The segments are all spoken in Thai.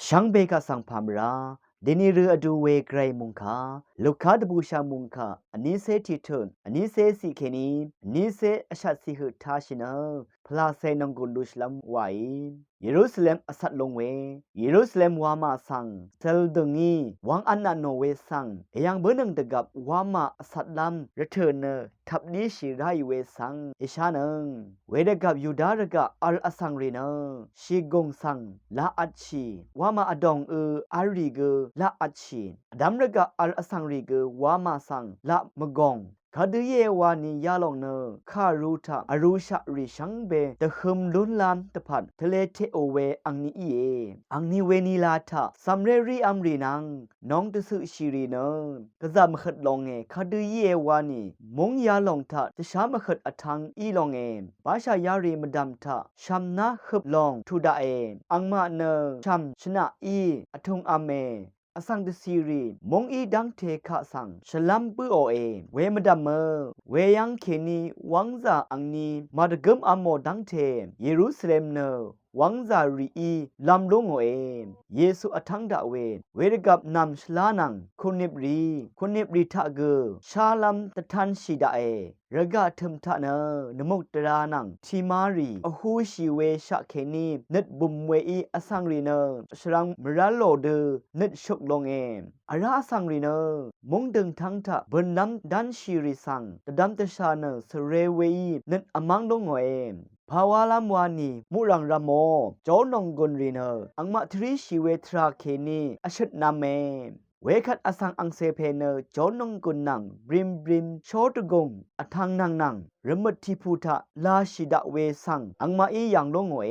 ช่างเบกะสังพามราเดนิรืออดูเวไกรมุงคาลูกค้าดบูชามุงคาอันนี้เซติเทินอันนี้เซสิเคนีอันนี้เซอชัดสิหทาชินาพลาเซนงกุลุชลัมไวเยรูซาเล็มอสัดลงเวเยรูซาเล็มวามาสังเซลดงีวังอันนาโนเวสังยังเบนึงตะกับวามาอสัดลัมรีเทิร์นทับนี้ชิไรเวสังอิชานังเวดกับยูดาร์กะอัลอสังรีนาชีกงสังลาอัดชีวามาอดองอารีเกละอัดชีดัมรกะอัลอสังรีเกวามาสังละมกองคาดืเยวานียาลองเนคารูทาอรูชาริชังเบตะฮึมลุนลามตะพัดทะเลเทโอเวอังนีเออังนีเวนีลาทาซัมเรรีอัมรีนังน้องตะสึชีรีเนกะซามขัดลองเงคาดืเยวานีมงยาลองทาตะชามขัดอทังอีลองเงบาชายารีมดัมทาชัมนาฮึบลองทูดาเออังมาเนชัมชนะอีอทุงอเมอสังเดซีรีมงอีดังเทคะสังฉลัมปือโอเอเวมดัมเมเวยังเคนีวังซาอังนีมาดกึมอโมดังเทเยรูซาเล็มเนวังซารีอีลัมลงโอเอเยซูอทังดาเวรกับนำชลานังคุนิบรีทะเกชาลัมตะทันชิดาเอระกะทึมทะเนนมุกตรานังทีมารีอหูชีเวชะเคนีนึดบุมเวอีอสังรีเนชรังมรัลโลเดนึดชุกลงเออาราอสังรีเนมงดึงทั้งทะบนน้ำดันชีริสังตะดัมตะชาเนสเรเวอีนึดอมังลงโอเอภาวาลามวานีมุรังรามโมจอนงกุนรีเนอังมะทริชีเวทราเคนีอชุดนาเมเวคัดอสังอังเซเพเนจอนงกุนนังบริมโชตกงอทังนังรมทิพุทะลาชิดะเวสังอังมาอียังลงเอ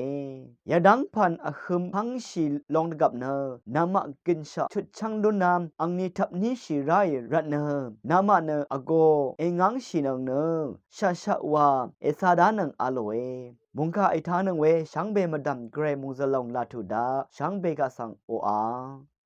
ยาดังพันอคึมพังชีลองกับเนนามะกินชะชุดช่างดุนามอังนิทับนิชิไรรัตเนนามะเนอโกเองังชินังเนชะวาเอซาดานังอาโลเอมุงคาไอทานังเวชังเบมดัมเกรมุงซะลองลาทุดาชังเบกะสังโออา